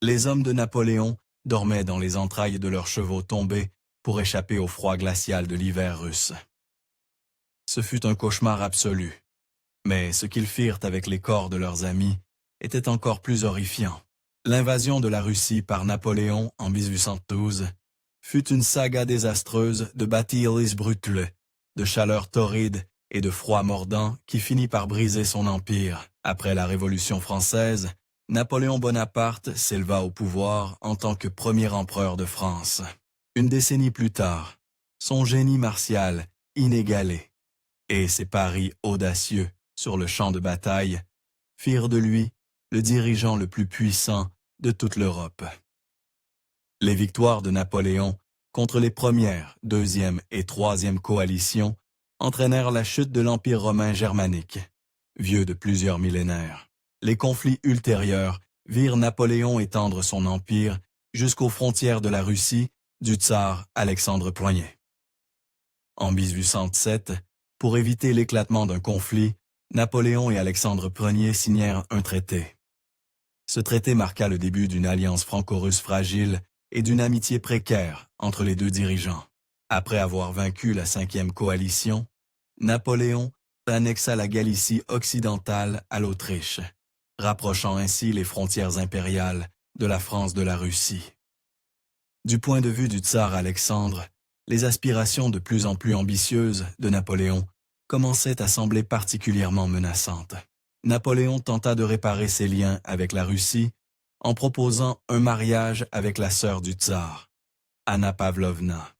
Les hommes de Napoléon dormaient dans les entrailles de leurs chevaux tombés pour échapper au froid glacial de l'hiver russe. Ce fut un cauchemar absolu, mais ce qu'ils firent avec les corps de leurs amis était encore plus horrifiant. L'invasion de la Russie par Napoléon en 1812 fut une saga désastreuse de batailles brutales, de chaleur torride et de froid mordant qui finit par briser son empire. Après la Révolution française, Napoléon Bonaparte s'éleva au pouvoir en tant que premier empereur de France. Une décennie plus tard, son génie martial inégalé et ses paris audacieux sur le champ de bataille firent de lui le dirigeant le plus puissant de toute l'Europe. Les victoires de Napoléon contre les premières, deuxième et troisième coalitions entraînèrent la chute de l'Empire romain germanique, vieux de plusieurs millénaires. Les conflits ultérieurs virent Napoléon étendre son empire jusqu'aux frontières de la Russie du tsar Alexandre Ier. En 1807, pour éviter l'éclatement d'un conflit, Napoléon et Alexandre Ier signèrent un traité. Ce traité marqua le début d'une alliance franco-russe fragile et d'une amitié précaire entre les deux dirigeants. Après avoir vaincu la 5e coalition, Napoléon annexa la Galicie occidentale à l'Autriche, rapprochant ainsi les frontières impériales de la France de la Russie. Du point de vue du tsar Alexandre, les aspirations de plus en plus ambitieuses de Napoléon commençaient à sembler particulièrement menaçantes. Napoléon tenta de réparer ses liens avec la Russie en proposant un mariage avec la sœur du tsar, Anna Pavlovna.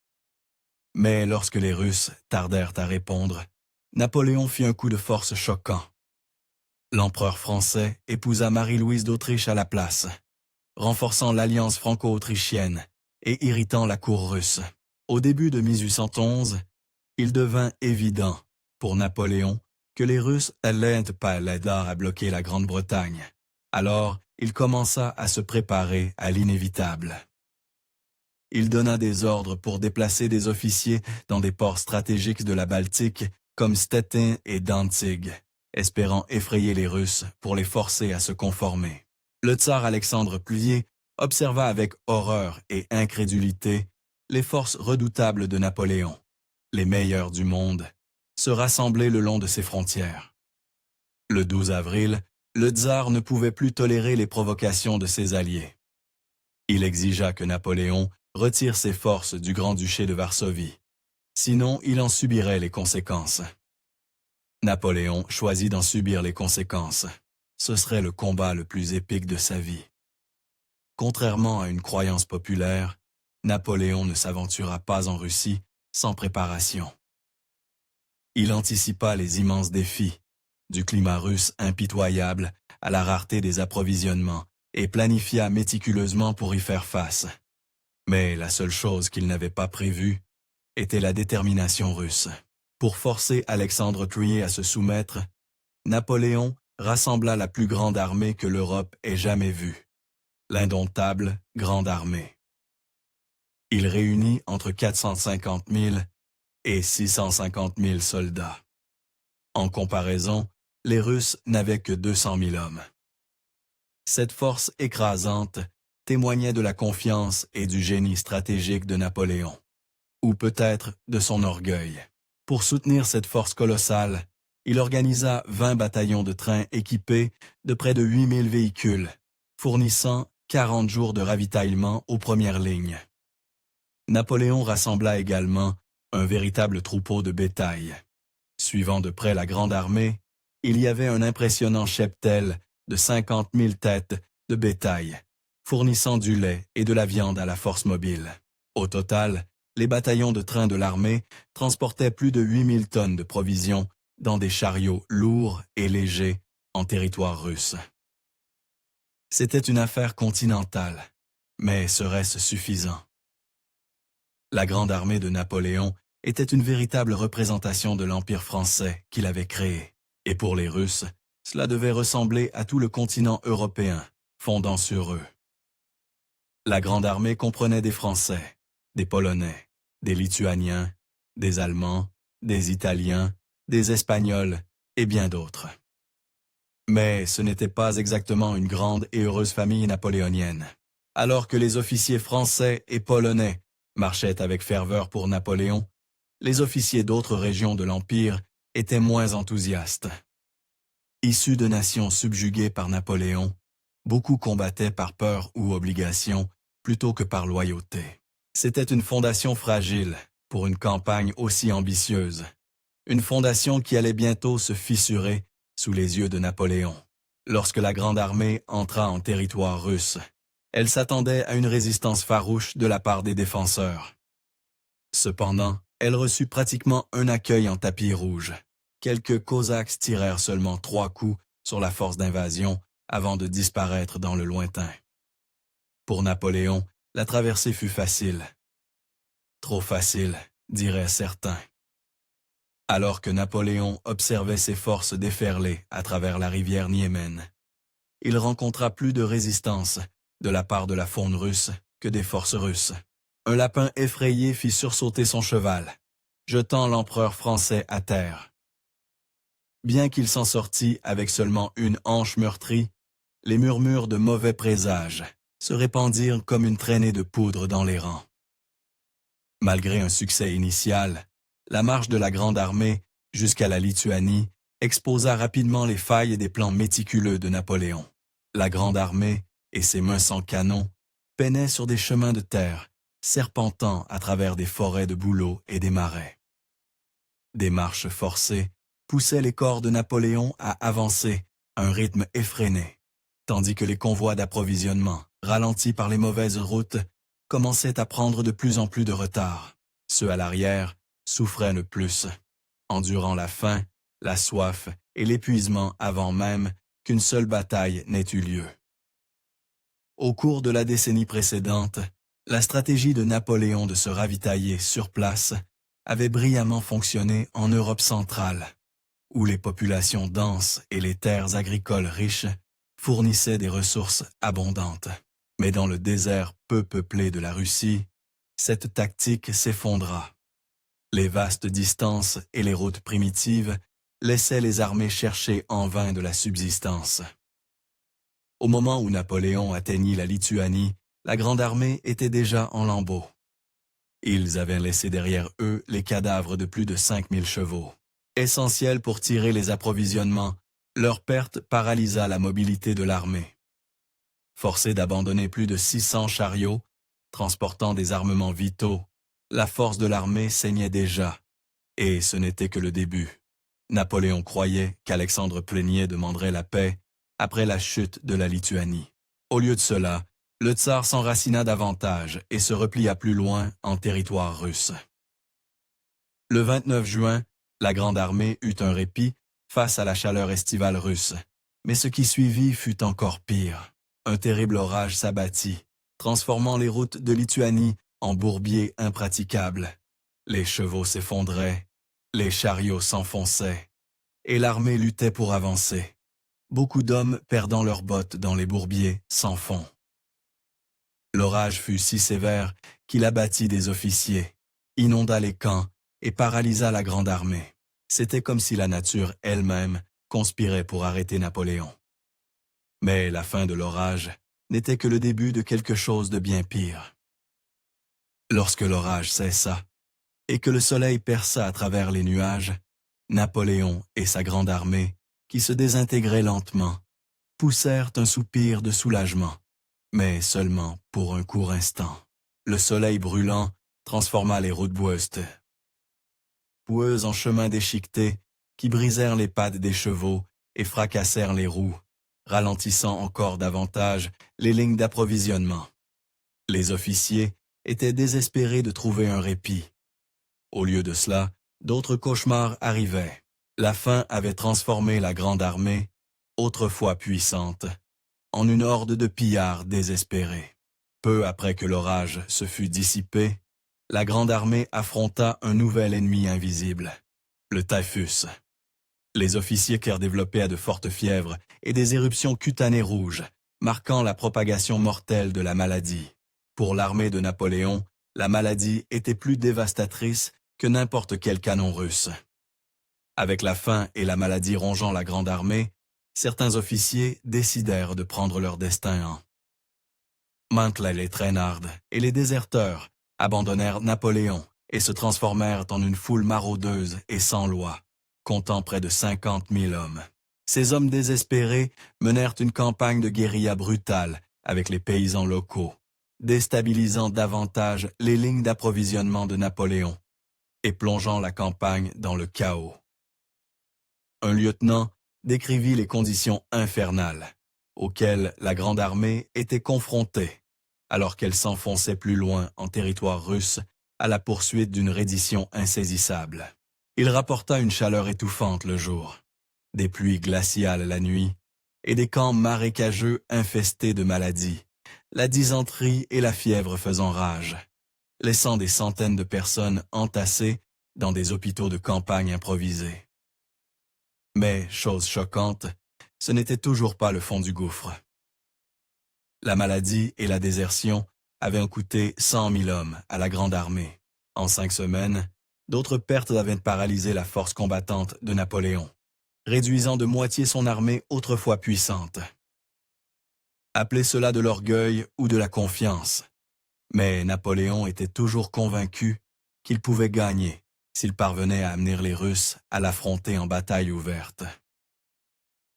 Mais lorsque les Russes tardèrent à répondre, Napoléon fit un coup de force choquant. L'empereur français épousa Marie-Louise d'Autriche à la place, renforçant l'alliance franco-autrichienne et irritant la cour russe. Au début de 1811, il devint évident pour Napoléon que les Russes allaient pas l'aider à bloquer la Grande-Bretagne. Alors, il commença à se préparer à l'inévitable. Il donna des ordres pour déplacer des officiers dans des ports stratégiques de la Baltique comme Stettin et Danzig, espérant effrayer les Russes pour les forcer à se conformer. Le tsar Alexandre Ier observa avec horreur et incrédulité les forces redoutables de Napoléon, les meilleures du monde, se rassembler le long de ses frontières. Le 12 avril, le tsar ne pouvait plus tolérer les provocations de ses alliés. Il exigea que Napoléon retire ses forces du Grand-Duché de Varsovie, sinon il en subirait les conséquences. Napoléon choisit d'en subir les conséquences. Ce serait le combat le plus épique de sa vie. Contrairement à une croyance populaire, Napoléon ne s'aventura pas en Russie sans préparation. Il anticipa les immenses défis, du climat russe impitoyable à la rareté des approvisionnements, et planifia méticuleusement pour y faire face. Mais la seule chose qu'il n'avait pas prévue était la détermination russe. Pour forcer Alexandre Ier à se soumettre, Napoléon rassembla la plus grande armée que l'Europe ait jamais vue, l'indomptable Grande Armée. Il réunit entre 450 000 et 650 000 soldats. En comparaison, les Russes n'avaient que 200 000 hommes. Cette force écrasante témoignait de la confiance et du génie stratégique de Napoléon, ou peut-être de son orgueil. Pour soutenir cette force colossale, il organisa 20 bataillons de trains équipés de près de 8000 véhicules, fournissant 40 jours de ravitaillement aux premières lignes. Napoléon rassembla également un véritable troupeau de bétail. Suivant de près la grande armée, il y avait un impressionnant cheptel de 50 000 têtes de bétail, fournissant du lait et de la viande à la force mobile. Au total, les bataillons de train de l'armée transportaient plus de 8000 tonnes de provisions dans des chariots lourds et légers en territoire russe. C'était une affaire continentale, mais serait-ce suffisant? La grande armée de Napoléon était une véritable représentation de l'Empire français qu'il avait créé. Et pour les Russes, cela devait ressembler à tout le continent européen, fondant sur eux. La grande armée comprenait des Français, des Polonais, des Lituaniens, des Allemands, des Italiens, des Espagnols et bien d'autres. Mais ce n'était pas exactement une grande et heureuse famille napoléonienne. Alors que les officiers français et polonais marchaient avec ferveur pour Napoléon, les officiers d'autres régions de l'Empire étaient moins enthousiastes. Issus de nations subjuguées par Napoléon, beaucoup combattaient par peur ou obligation plutôt que par loyauté. C'était une fondation fragile pour une campagne aussi ambitieuse. Une fondation qui allait bientôt se fissurer sous les yeux de Napoléon. Lorsque la Grande Armée entra en territoire russe, elle s'attendait à une résistance farouche de la part des défenseurs. Cependant, elle reçut pratiquement un accueil en tapis rouge. Quelques Cosaques tirèrent seulement 3 coups sur la force d'invasion avant de disparaître dans le lointain. Pour Napoléon, la traversée fut facile. Trop facile, diraient certains. Alors que Napoléon observait ses forces déferler à travers la rivière Niémen, il rencontra plus de résistance de la part de la faune russe que des forces russes. Un lapin effrayé fit sursauter son cheval, jetant l'empereur français à terre. Bien qu'il s'en sortît avec seulement une hanche meurtrie, les murmures de mauvais présages se répandirent comme une traînée de poudre dans les rangs. Malgré un succès initial, la marche de la Grande Armée jusqu'à la Lituanie exposa rapidement les failles des plans méticuleux de Napoléon. La Grande Armée et ses mains sans canon peinaient sur des chemins de terre, serpentant à travers des forêts de bouleaux et des marais. Des marches forcées poussaient les corps de Napoléon à avancer à un rythme effréné, tandis que les convois d'approvisionnement, ralentis par les mauvaises routes, commençaient à prendre de plus en plus de retard. Ceux à l'arrière souffraient le plus, endurant la faim, la soif et l'épuisement avant même qu'une seule bataille n'ait eu lieu. Au cours de la décennie précédente, la stratégie de Napoléon de se ravitailler sur place avait brillamment fonctionné en Europe centrale, où les populations denses et les terres agricoles riches fournissaient des ressources abondantes. Mais dans le désert peu peuplé de la Russie, cette tactique s'effondra. Les vastes distances et les routes primitives laissaient les armées chercher en vain de la subsistance. Au moment où Napoléon atteignit la Lituanie, la Grande Armée était déjà en lambeaux. Ils avaient laissé derrière eux les cadavres de plus de 5000 chevaux. Essentiels pour tirer les approvisionnements, leur perte paralysa la mobilité de l'armée. Forcée d'abandonner plus de 600 chariots, transportant des armements vitaux, la force de l'armée saignait déjà, et ce n'était que le début. Napoléon croyait qu'Alexandre Plénier demanderait la paix après la chute de la Lituanie. Au lieu de cela, le tsar s'enracina davantage et se replia plus loin en territoire russe. Le 29 juin, la Grande Armée eut un répit face à la chaleur estivale russe, mais ce qui suivit fut encore pire. Un terrible orage s'abattit, transformant les routes de Lituanie en bourbiers impraticables. Les chevaux s'effondraient, les chariots s'enfonçaient, et l'armée luttait pour avancer. Beaucoup d'hommes perdant leurs bottes dans les bourbiers sans fond. L'orage fut si sévère qu'il abattit des officiers, inonda les camps et paralysa la Grande Armée. C'était comme si la nature elle-même conspirait pour arrêter Napoléon. Mais la fin de l'orage n'était que le début de quelque chose de bien pire. Lorsque l'orage cessa et que le soleil perça à travers les nuages, Napoléon et sa Grande Armée, qui se désintégrait lentement, poussèrent un soupir de soulagement, mais seulement pour un court instant. Le soleil brûlant transforma les routes boueuses en chemins déchiquetés qui brisèrent les pattes des chevaux et fracassèrent les roues, ralentissant encore davantage les lignes d'approvisionnement. Les officiers étaient désespérés de trouver un répit. Au lieu de cela, d'autres cauchemars arrivaient. La faim avait transformé la Grande Armée, autrefois puissante, en une horde de pillards désespérés. Peu après que l'orage se fut dissipé, la Grande Armée affronta un nouvel ennemi invisible, le typhus. Les officiers qui développaient à de fortes fièvres et des éruptions cutanées rouges, marquant la propagation mortelle de la maladie. Pour l'armée de Napoléon, la maladie était plus dévastatrice que n'importe quel canon russe. Avec la faim et la maladie rongeant la Grande Armée, certains officiers décidèrent de prendre leur destin en Mantel et Traînard et les déserteurs abandonnèrent Napoléon et se transformèrent en une foule maraudeuse et sans loi, comptant près de 50 000 hommes. Ces hommes désespérés menèrent une campagne de guérilla brutale avec les paysans locaux, déstabilisant davantage les lignes d'approvisionnement de Napoléon et plongeant la campagne dans le chaos. Un lieutenant décrivit les conditions infernales auxquelles la Grande Armée était confrontée alors qu'elle s'enfonçait plus loin en territoire russe à la poursuite d'une reddition insaisissable. Il rapporta une chaleur étouffante le jour, des pluies glaciales la nuit et des camps marécageux infestés de maladies, la dysenterie et la fièvre faisant rage, laissant des centaines de personnes entassées dans des hôpitaux de campagne improvisés. Mais, chose choquante, ce n'était toujours pas le fond du gouffre. La maladie et la désertion avaient coûté 100 000 hommes à la Grande Armée. En 5 semaines, d'autres pertes avaient paralysé la force combattante de Napoléon, réduisant de moitié son armée autrefois puissante. Appelez cela de l'orgueil ou de la confiance, mais Napoléon était toujours convaincu qu'il pouvait gagner s'il parvenait à amener les Russes à l'affronter en bataille ouverte.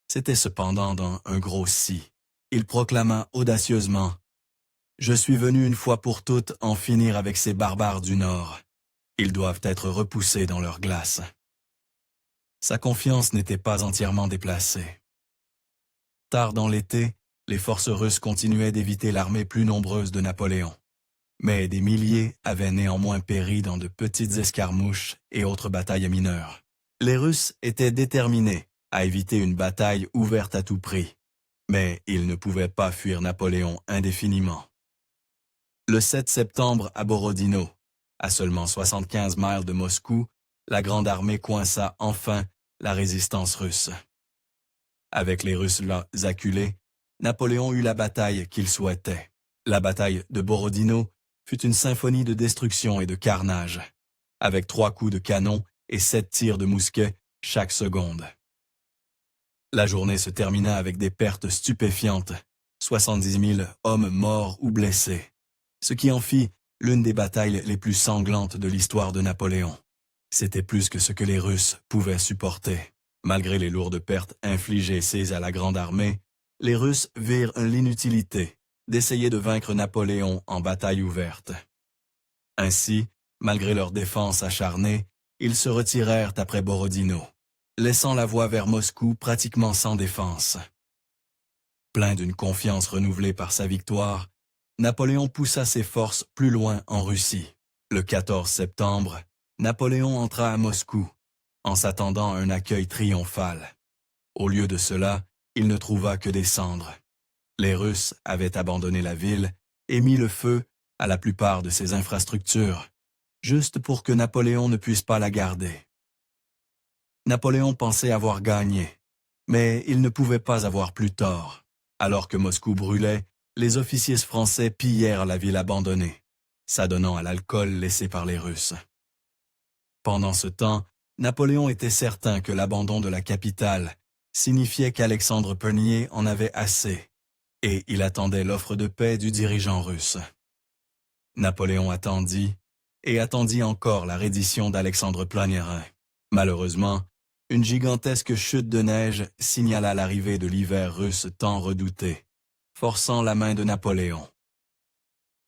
C'était cependant dans un gros si. Il proclama audacieusement « Je suis venu une fois pour toutes en finir avec ces barbares du Nord. Ils doivent être repoussés dans leur glace. » Sa confiance n'était pas entièrement déplacée. Tard dans l'été, les forces russes continuaient d'éviter l'armée plus nombreuse de Napoléon. Mais des milliers avaient néanmoins péri dans de petites escarmouches et autres batailles mineures. Les Russes étaient déterminés à éviter une bataille ouverte à tout prix, mais ils ne pouvaient pas fuir Napoléon indéfiniment. Le 7 septembre à Borodino, à seulement 75 miles de Moscou, la Grande Armée coinça enfin la résistance russe. Avec les Russes acculés, Napoléon eut la bataille qu'il souhaitait. La bataille de Borodino fut une symphonie de destruction et de carnage, avec 3 coups de canon et 7 tirs de mousquet chaque seconde. La journée se termina avec des pertes stupéfiantes, 70 000 hommes morts ou blessés, ce qui en fit l'une des batailles les plus sanglantes de l'histoire de Napoléon. C'était plus que ce que les Russes pouvaient supporter. Malgré les lourdes pertes infligées à la Grande Armée, les Russes virent l'inutilité d'essayer de vaincre Napoléon en bataille ouverte. Ainsi, malgré leur défense acharnée, ils se retirèrent après Borodino, laissant la voie vers Moscou pratiquement sans défense. Plein d'une confiance renouvelée par sa victoire, Napoléon poussa ses forces plus loin en Russie. Le 14 septembre, Napoléon entra à Moscou, en s'attendant à un accueil triomphal. Au lieu de cela, il ne trouva que des cendres. Les Russes avaient abandonné la ville et mis le feu à la plupart de ses infrastructures, juste pour que Napoléon ne puisse pas la garder. Napoléon pensait avoir gagné, mais il ne pouvait pas avoir plus tort. Alors que Moscou brûlait, les officiers français pillèrent la ville abandonnée, s'adonnant à l'alcool laissé par les Russes. Pendant ce temps, Napoléon était certain que l'abandon de la capitale signifiait qu'Alexandre Ier en avait assez, et il attendait l'offre de paix du dirigeant russe. Napoléon attendit, et attendit encore la reddition d'Alexandre Ier. Malheureusement, une gigantesque chute de neige signala l'arrivée de l'hiver russe tant redouté, forçant la main de Napoléon.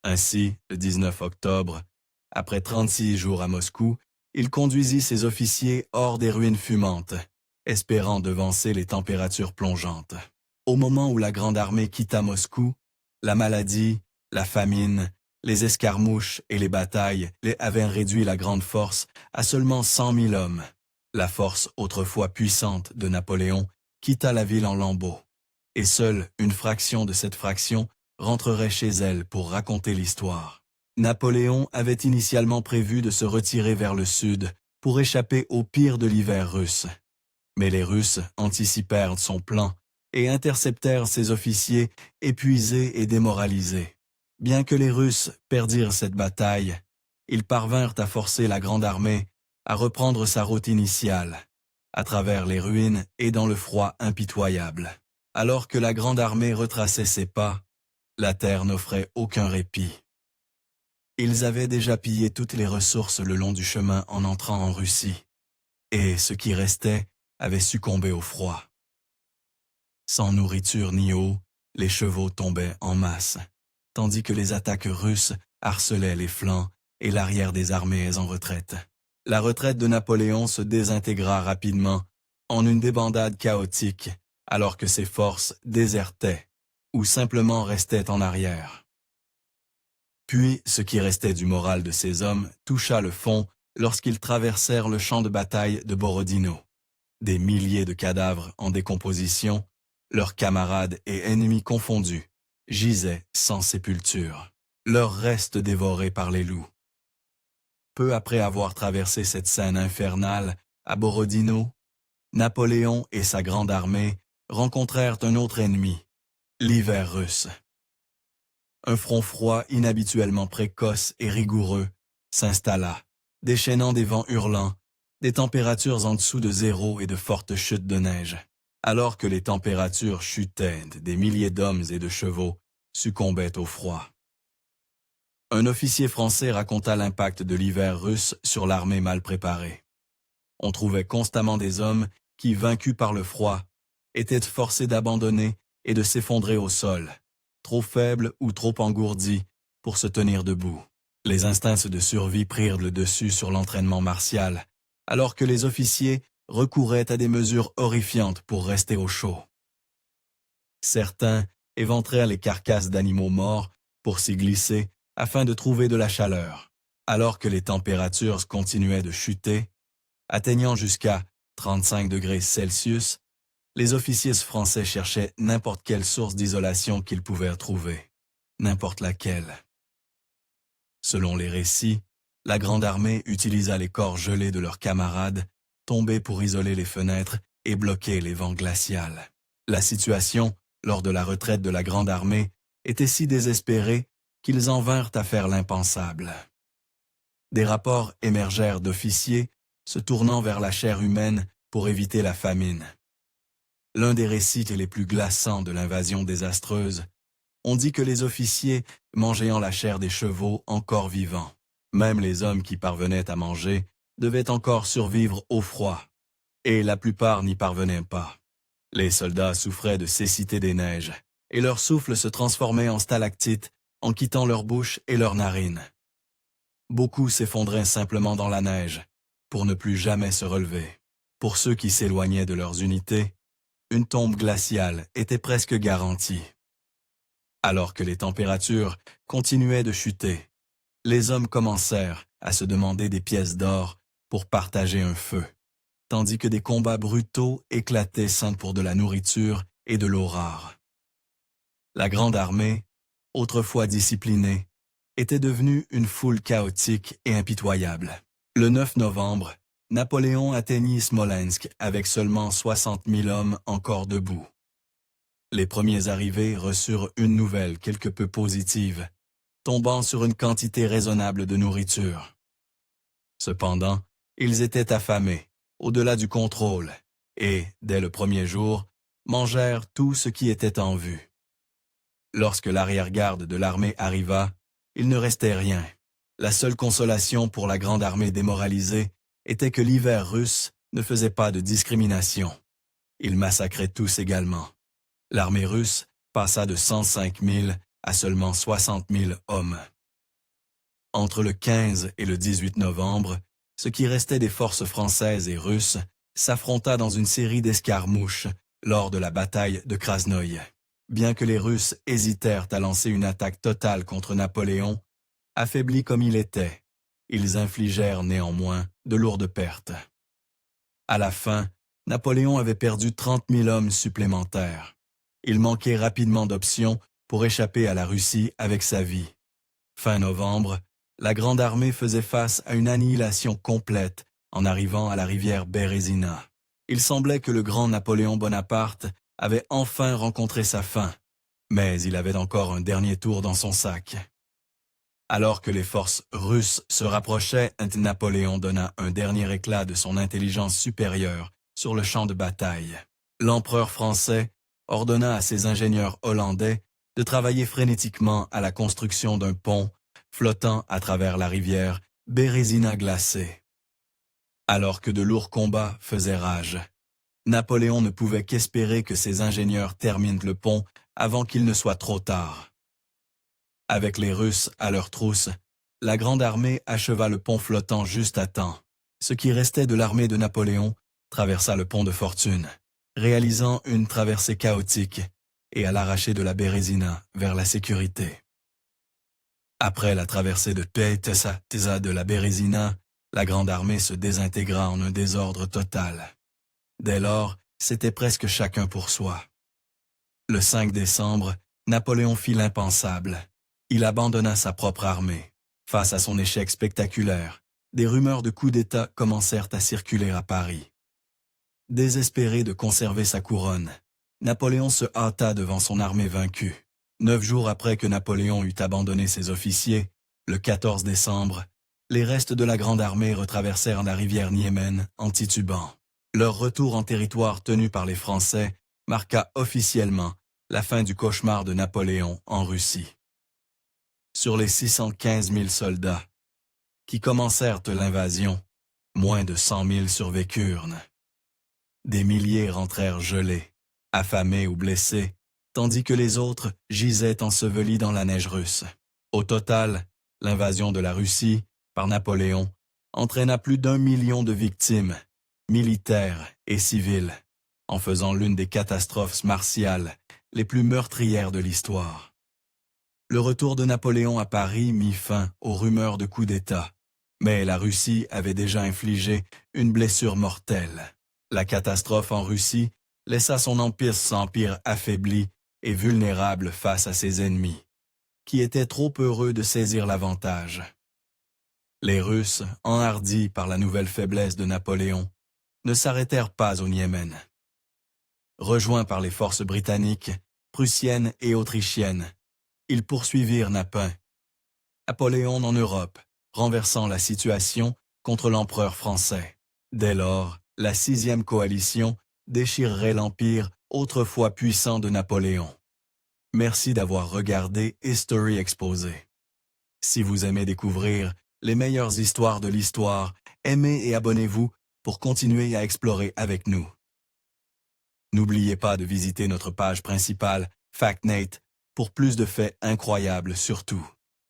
Ainsi, le 19 octobre, après 36 jours à Moscou, il conduisit ses officiers hors des ruines fumantes, espérant devancer les températures plongeantes. Au moment où la Grande Armée quitta Moscou, la maladie, la famine, les escarmouches et les batailles avaient réduit la grande force à seulement 100 000 hommes. La force autrefois puissante de Napoléon quitta la ville en lambeaux, et seule une fraction de cette fraction rentrerait chez elle pour raconter l'histoire. Napoléon avait initialement prévu de se retirer vers le sud pour échapper au pire de l'hiver russe. Mais les Russes anticipèrent son plan et interceptèrent ses officiers épuisés et démoralisés. Bien que les Russes perdirent cette bataille, ils parvinrent à forcer la Grande Armée à reprendre sa route initiale, à travers les ruines et dans le froid impitoyable. Alors que la Grande Armée retraçait ses pas, La terre n'offrait aucun répit. Ils avaient déjà pillé toutes les ressources le long du chemin en entrant en Russie, et ce qui restait avait succombé au froid. Sans nourriture ni eau, les chevaux tombaient en masse, tandis que les attaques russes harcelaient les flancs et l'arrière des armées en retraite. La retraite de Napoléon se désintégra rapidement en une débandade chaotique, alors que ses forces désertaient ou simplement restaient en arrière. Puis, ce qui restait du moral de ces hommes toucha le fond lorsqu'ils traversèrent le champ de bataille de Borodino. Des milliers de cadavres en décomposition, leurs camarades et ennemis confondus, gisaient sans sépulture, leurs restes dévorés par les loups. Peu après avoir traversé cette scène infernale, à Borodino, Napoléon et sa grande armée rencontrèrent un autre ennemi, l'hiver russe. Un front froid inhabituellement précoce et rigoureux s'installa, déchaînant des vents hurlants, des températures en dessous de zéro et de fortes chutes de neige. Alors que les températures chutaient, des milliers d'hommes et de chevaux succombaient au froid. Un officier français raconta l'impact de l'hiver russe sur l'armée mal préparée. On trouvait constamment des hommes qui, vaincus par le froid, étaient forcés d'abandonner et de s'effondrer au sol, trop faibles ou trop engourdis pour se tenir debout. Les instincts de survie prirent le dessus sur l'entraînement martial, alors que les officiers recouraient à des mesures horrifiantes pour rester au chaud. Certains éventrèrent les carcasses d'animaux morts pour s'y glisser afin de trouver de la chaleur, alors que les températures continuaient de chuter, atteignant jusqu'à 35 degrés Celsius, les officiers français cherchaient n'importe quelle source d'isolation qu'ils pouvaient trouver, n'importe laquelle. Selon les récits, la Grande Armée utilisa les corps gelés de leurs camarades, tombés pour isoler les fenêtres et bloquer les vents glaciaux. La situation, lors de la retraite de la Grande Armée, était si désespérée qu'ils en vinrent à faire l'impensable. Des rapports émergèrent d'officiers se tournant vers la chair humaine pour éviter la famine. L'un des récits les plus glaçants de l'invasion désastreuse, on dit que les officiers mangeaient la chair des chevaux encore vivants. Même les hommes qui parvenaient à manger devaient encore survivre au froid, et la plupart n'y parvenaient pas. Les soldats souffraient de cécité des neiges, et leur souffle se transformait en stalactites en quittant leur bouche et leurs narines. Beaucoup s'effondraient simplement dans la neige, pour ne plus jamais se relever. Pour ceux qui s'éloignaient de leurs unités, une tombe glaciale était presque garantie. Alors que les températures continuaient de chuter, les hommes commencèrent à se demander des pièces d'or pour partager un feu, tandis que des combats brutaux éclataient sans pour de la nourriture et de l'eau rare. La Grande Armée, autrefois disciplinée, était devenue une foule chaotique et impitoyable. Le 9 novembre, Napoléon atteignit Smolensk avec seulement 60 000 hommes encore debout. Les premiers arrivés reçurent une nouvelle quelque peu positive, tombant sur une quantité raisonnable de nourriture. Cependant, ils étaient affamés, au-delà du contrôle, et, dès le premier jour, mangèrent tout ce qui était en vue. Lorsque l'arrière-garde de l'armée arriva, il ne restait rien. La seule consolation pour la Grande Armée démoralisée était que l'hiver russe ne faisait pas de discrimination. Il massacrait tous également. L'armée russe passa de 105 000 à seulement 60 000 hommes. Entre le 15 et le 18 novembre, ce qui restait des forces françaises et russes s'affronta dans une série d'escarmouches lors de la bataille de Krasnoï. Bien que les Russes hésitèrent à lancer une attaque totale contre Napoléon, affaiblis comme il était, ils infligèrent néanmoins de lourdes pertes. À la fin, Napoléon avait perdu 30 000 hommes supplémentaires. Il manquait rapidement d'options pour échapper à la Russie avec sa vie. Fin novembre, la Grande Armée faisait face à une annihilation complète en arrivant à la rivière Bérésina. Il semblait que le grand Napoléon Bonaparte avait enfin rencontré sa fin, mais il avait encore un dernier tour dans son sac. Alors que les forces russes se rapprochaient, Napoléon donna un dernier éclat de son intelligence supérieure sur le champ de bataille. L'empereur français ordonna à ses ingénieurs hollandais de travailler frénétiquement à la construction d'un pont flottant à travers la rivière Bérésina glacée. Alors que de lourds combats faisaient rage, Napoléon ne pouvait qu'espérer que ses ingénieurs terminent le pont avant qu'il ne soit trop tard. Avec les Russes à leur trousse, la grande armée acheva le pont flottant juste à temps. Ce qui restait de l'armée de Napoléon traversa le pont de Fortune, réalisant une traversée chaotique et à l'arracher de la Bérésina vers la sécurité. Après la traversée de Tesa de la Bérésina, la grande armée se désintégra en un désordre total. Dès lors, c'était presque chacun pour soi. Le 5 décembre, Napoléon fit l'impensable. Il abandonna sa propre armée. Face à son échec spectaculaire, des rumeurs de coup d'État commencèrent à circuler à Paris. Désespéré de conserver sa couronne, Napoléon se hâta devant son armée vaincue. 9 jours après que Napoléon eut abandonné ses officiers, le 14 décembre, les restes de la grande armée retraversèrent la rivière Niémen en titubant. Leur retour en territoire tenu par les Français marqua officiellement la fin du cauchemar de Napoléon en Russie. Sur les 615 000 soldats qui commencèrent l'invasion, moins de 100 000 survécurent. Des milliers rentrèrent gelés, affamés ou blessés, tandis que les autres gisaient ensevelis dans la neige russe. Au total, l'invasion de la Russie par Napoléon entraîna plus d'1 million de victimes, militaires et civiles, en faisant l'une des catastrophes martiales les plus meurtrières de l'histoire. Le retour de Napoléon à Paris mit fin aux rumeurs de coup d'État, mais la Russie avait déjà infligé une blessure mortelle. La catastrophe en Russie laissa son empire affaibli et vulnérable face à ses ennemis, qui étaient trop heureux de saisir l'avantage. Les Russes, enhardis par la nouvelle faiblesse de Napoléon, ne s'arrêtèrent pas au Niémen. Rejoints par les forces britanniques, prussiennes et autrichiennes, ils poursuivirent Napoléon en Europe, renversant la situation contre l'empereur français. Dès lors, la 6e coalition déchirerait l'empire autrefois puissant de Napoléon. Merci d'avoir regardé History Exposé. Si vous aimez découvrir les meilleures histoires de l'histoire, aimez et abonnez-vous pour continuer à explorer avec nous. N'oubliez pas de visiter notre page principale, FactNate, pour plus de faits incroyables sur tout.